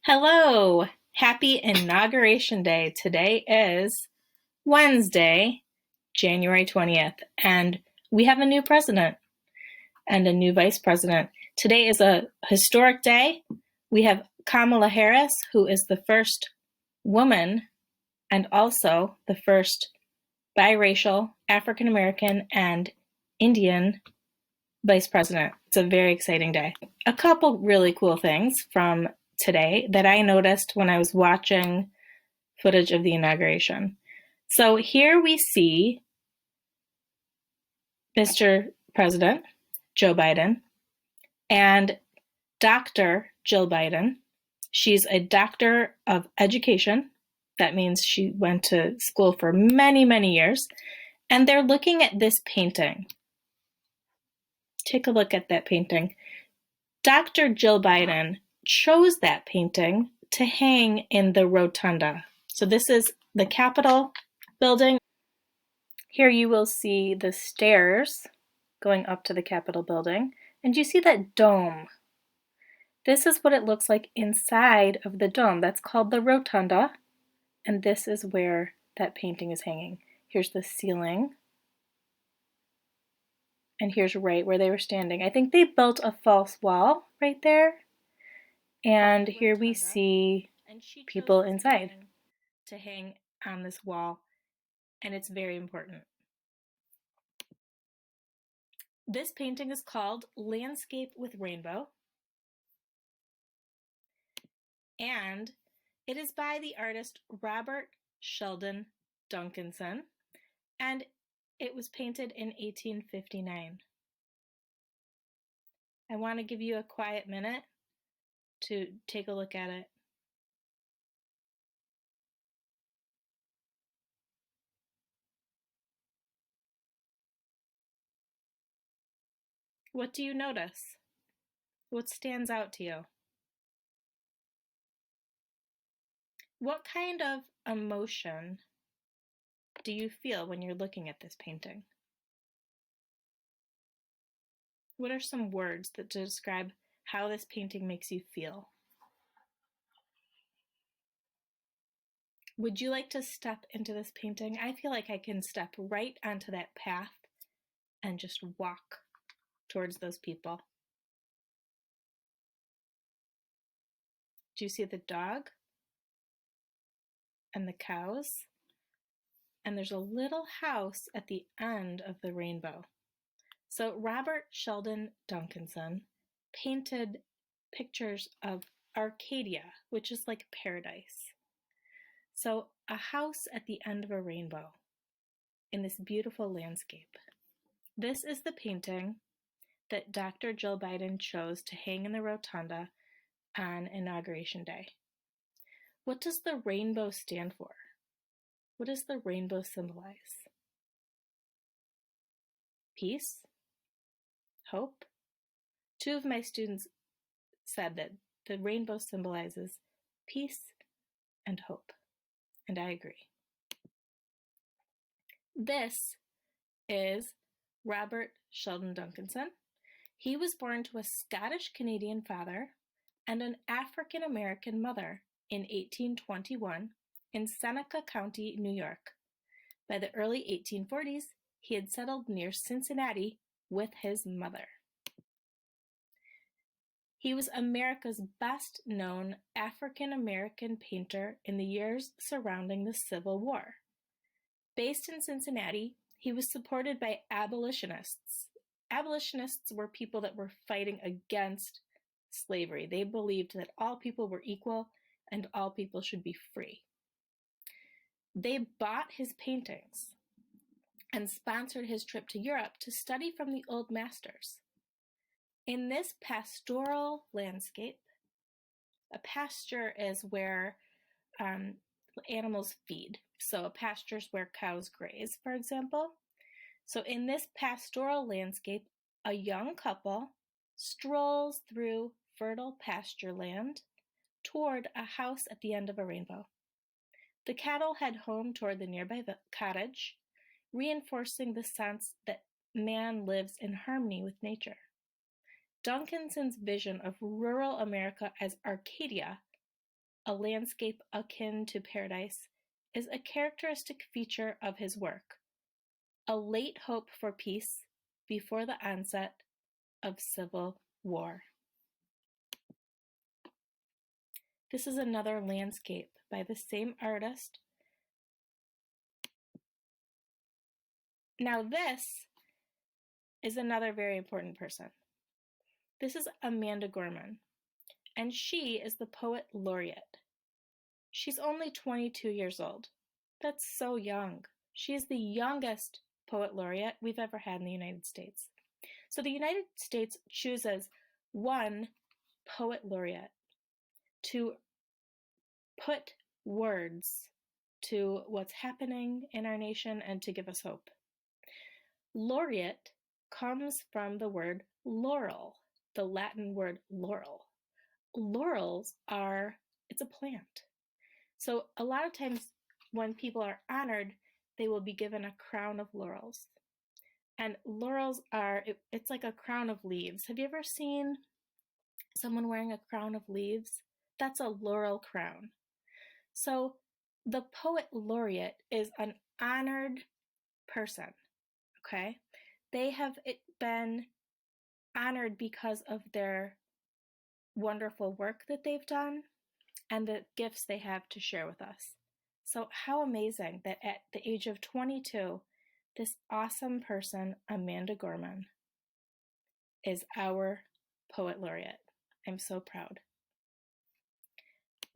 Hello! Happy Inauguration Day. Today is Wednesday, January 20th, and we have a new president and a new vice president. Today is a historic day. We have Kamala Harris, who is the first woman and also the first biracial African American and Indian vice president. It's a very exciting day. A couple really cool things from today that I noticed when I was watching footage of the inauguration. So here we see Mr. President Joe Biden and Dr. Jill Biden. She's a doctor of education. That means she went to school for many, many years. And they're looking at this painting. Take a look at that painting. Dr. Jill Biden chose that painting to hang in the rotunda. So this is the Capitol building. Here you will see the stairs going up to the Capitol building, and you see that dome. This is what it looks like inside of the dome. That's called the rotunda, and this is where that painting is hanging. Here's the ceiling, and here's right where they were standing. I think they built a false wall right there, and here we see people inside to hang on this wall, and it's very important. This painting is called Landscape with Rainbow, and it is by the artist Robert Sheldon Duncanson, and it was painted in 1859. I want to give you a quiet minute to take a look at it. What do you notice? What stands out to you? What kind of emotion do you feel when you're looking at this painting? What are some words that describe how this painting makes you feel? Would you like to step into this painting? I feel like I can step right onto that path and just walk towards those people. Do you see the dog and the cows? And there's a little house at the end of the rainbow. So Robert Sheldon Duncanson painted pictures of Arcadia, which is like paradise. So a house at the end of a rainbow in this beautiful landscape. This is the painting that Dr. Jill Biden chose to hang in the rotunda on Inauguration Day. What does the rainbow stand for? What does the rainbow symbolize? Peace? Hope? Two of my students said that the rainbow symbolizes peace and hope, and I agree. This is Robert Sheldon Duncanson. He was born to a Scottish-Canadian father and an African-American mother in 1821 in Seneca County, New York. By the early 1840s, he had settled near Cincinnati with his mother. He was America's best-known African-American painter in the years surrounding the Civil War. Based in Cincinnati, he was supported by abolitionists. Abolitionists were people that were fighting against slavery. They believed that all people were equal and all people should be free. They bought his paintings and sponsored his trip to Europe to study from the old masters. In this pastoral landscape, a pasture is where animals feed. So a pasture is where cows graze, for example. So in this pastoral landscape, a young couple strolls through fertile pasture land toward a house at the end of a rainbow. The cattle head home toward the nearby cottage, reinforcing the sense that man lives in harmony with nature. Duncanson's vision of rural America as Arcadia a landscape akin to paradise, is a characteristic feature of his work, a late hope for peace before the onset of civil war. This is another landscape by the same artist. Now this is another very important person. This is Amanda Gorman, and she is the poet laureate. She's only 22 years old. That's so young. She is the youngest poet laureate we've ever had in the United States. So the United States chooses one poet laureate to put words to what's happening in our nation and to give us hope. Laureate comes from the word laurel, the Latin word laurel. Laurels it's a plant. So a lot of times when people are honored, they will be given a crown of laurels. And laurels it's like a crown of leaves. Have you ever seen someone wearing a crown of leaves? That's a laurel crown. So the poet laureate is an honored person, okay? They have been honored because of their wonderful work that they've done and the gifts they have to share with us. So how amazing that at the age of 22, this awesome person, Amanda Gorman, is our poet laureate. I'm so proud.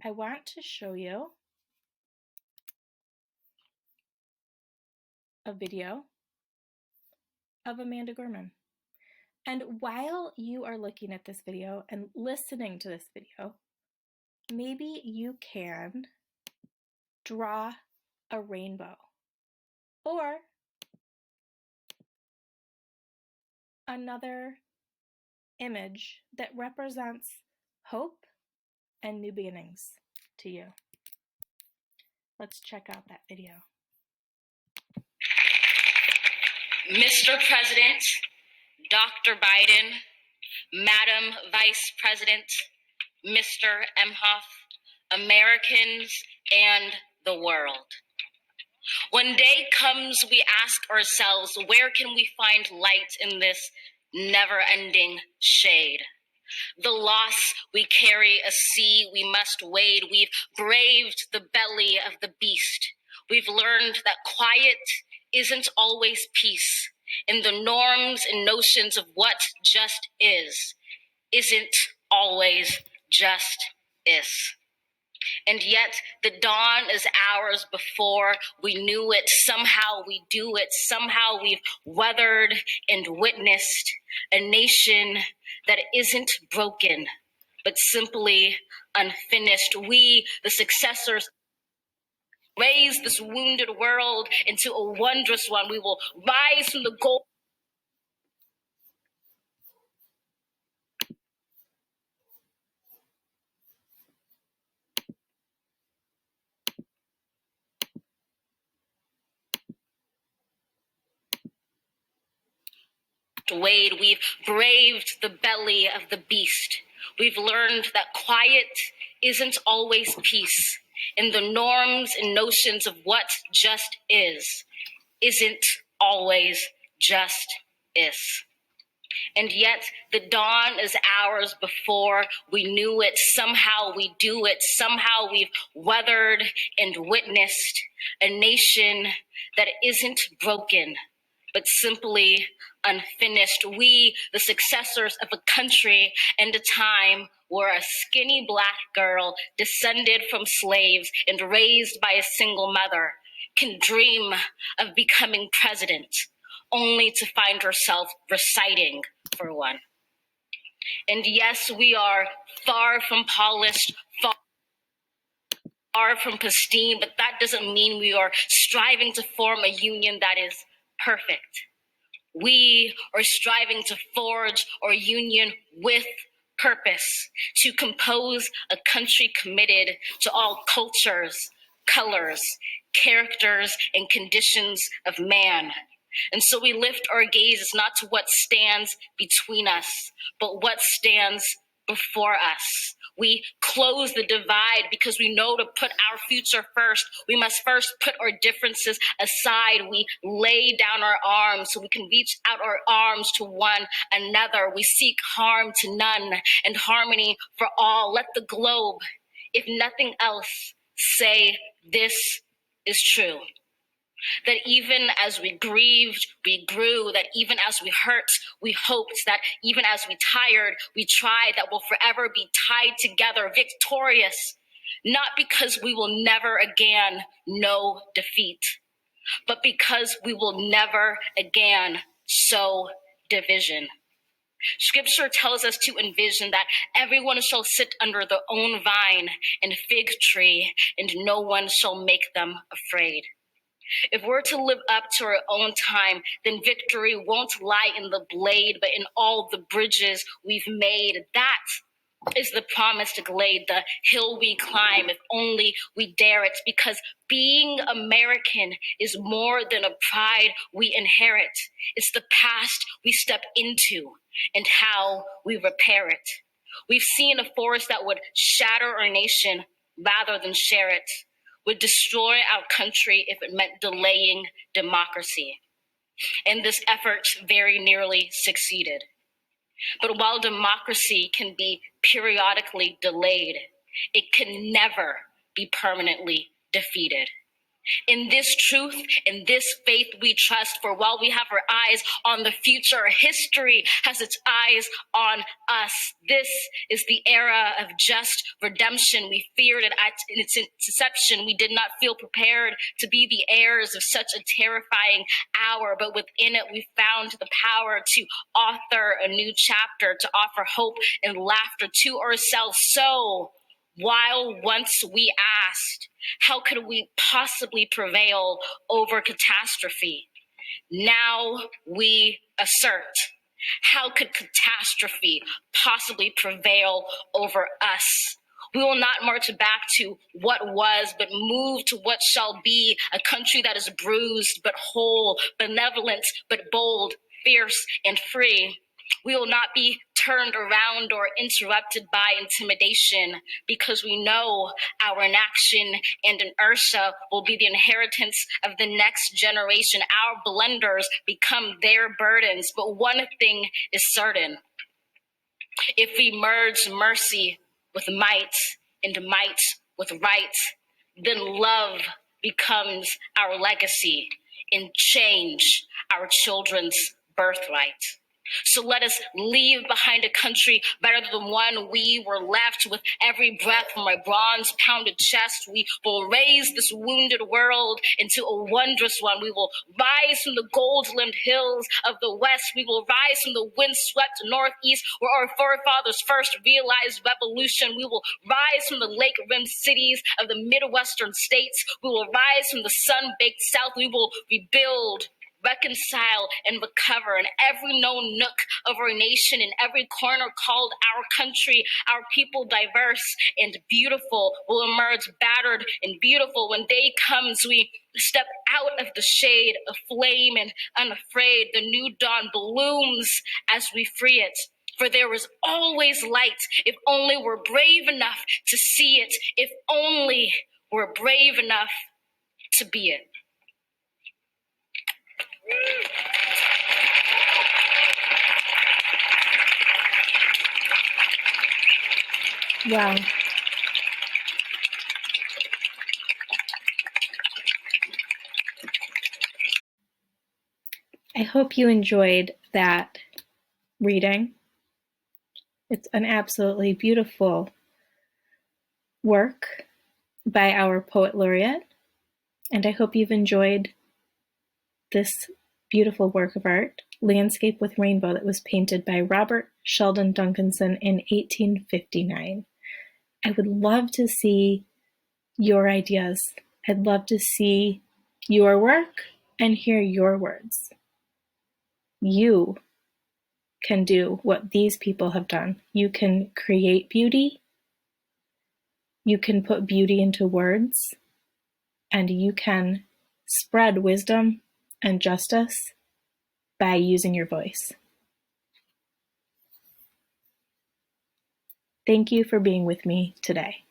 I want to show you a video of Amanda Gorman. And while you are looking at this video and listening to this video, maybe you can draw a rainbow or another image that represents hope and new beginnings to you. Let's check out that video. Mr. President, Dr. Biden, Madam Vice President, Mr. Emhoff, Americans, and the world. When day comes, we ask ourselves, where can we find light in this never-ending shade? The loss we carry, a sea we must wade. We've braved the belly of the beast. We've learned that quiet isn't always peace, and the norms and notions of what just isn't always just is. And yet the dawn is ours before we knew it. Somehow we do it. Somehow we've weathered and witnessed a nation that isn't broken, but simply unfinished. We, the successors, raise this wounded world into a wondrous one. We will rise from the gold. Wade, we've braved the belly of the beast. We've learned that quiet isn't always peace, and the norms and notions of what just isn't always just is. And yet the dawn is ours before we knew it. Somehow we do it. Somehow we've weathered and witnessed a nation that isn't broken, but simply unfinished. We, the successors of a country and a time where a skinny Black girl descended from slaves and raised by a single mother can dream of becoming president, only to find herself reciting for one. And yes, we are far from polished, far from pristine, but that doesn't mean we are striving to form a union that is perfect. We are striving to forge our union with purpose, to compose a country committed to all cultures, colors, characters, and conditions of man. And so we lift our gazes not to what stands between us, but what stands before us. We close the divide because we know to put our future first, we must first put our differences aside. We lay down our arms so we can reach out our arms to one another. We seek harm to none and harmony for all. Let the globe, if nothing else, say this is true. That even as we grieved, we grew. That even as we hurt, we hoped. That even as we tired, we tried. That we'll forever be tied together, victorious. Not because we will never again know defeat, but because we will never again sow division. Scripture tells us to envision that everyone shall sit under their own vine and fig tree, and no one shall make them afraid. If we're to live up to our own time, then victory won't lie in the blade, but in all the bridges we've made. That is the promised glade, the hill we climb, if only we dare it, because being American is more than a pride we inherit. It's the past we step into and how we repair it. We've seen a force that would shatter our nation rather than share it, would destroy our country if it meant delaying democracy. And this effort very nearly succeeded. But while democracy can be periodically delayed, it can never be permanently defeated. In this truth, in this faith we trust, for while we have our eyes on the future, history has its eyes on us. This is the era of just redemption. We feared it at its inception. We did not feel prepared to be the heirs of such a terrifying hour, but within it we found the power to author a new chapter, to offer hope and laughter to ourselves. So, while once we asked, how could we possibly prevail over catastrophe? Now we assert, how could catastrophe possibly prevail over us? We will not march back to what was, but move to what shall be, a country that is bruised but whole, benevolent but bold, fierce and free. We will not be turned around or interrupted by intimidation, because we know our inaction and inertia will be the inheritance of the next generation. Our blunders become their burdens. But one thing is certain: if we merge mercy with might and might with right, then love becomes our legacy and change our children's birthright. So let us leave behind a country better than the one we were left. With every breath from my bronze-pounded chest, we will raise this wounded world into a wondrous one. We will rise from the gold-limbed hills of the west. We will rise from the wind-swept northeast, where our forefathers first realized revolution. We will rise from the lake-rimmed cities of the Midwestern states. We will rise from the sun-baked south. We will rebuild, reconcile, and recover in every known nook of our nation, in every corner called our country. Our people, diverse and beautiful, will emerge battered and beautiful. When day comes, we step out of the shade, aflame and unafraid. The new dawn blooms as we free it. For there is always light, if only we're brave enough to see it, if only we're brave enough to be it. Wow. I hope you enjoyed that reading. It's an absolutely beautiful work by our poet laureate, and I hope you've enjoyed this beautiful work of art, Landscape with Rainbow, that was painted by Robert Sheldon Duncanson in 1859. I would love to see your ideas. I'd love to see your work and hear your words. You can do what these people have done. You can create beauty. You can put beauty into words, and you can spread wisdom and justice by using your voice. Thank you for being with me today.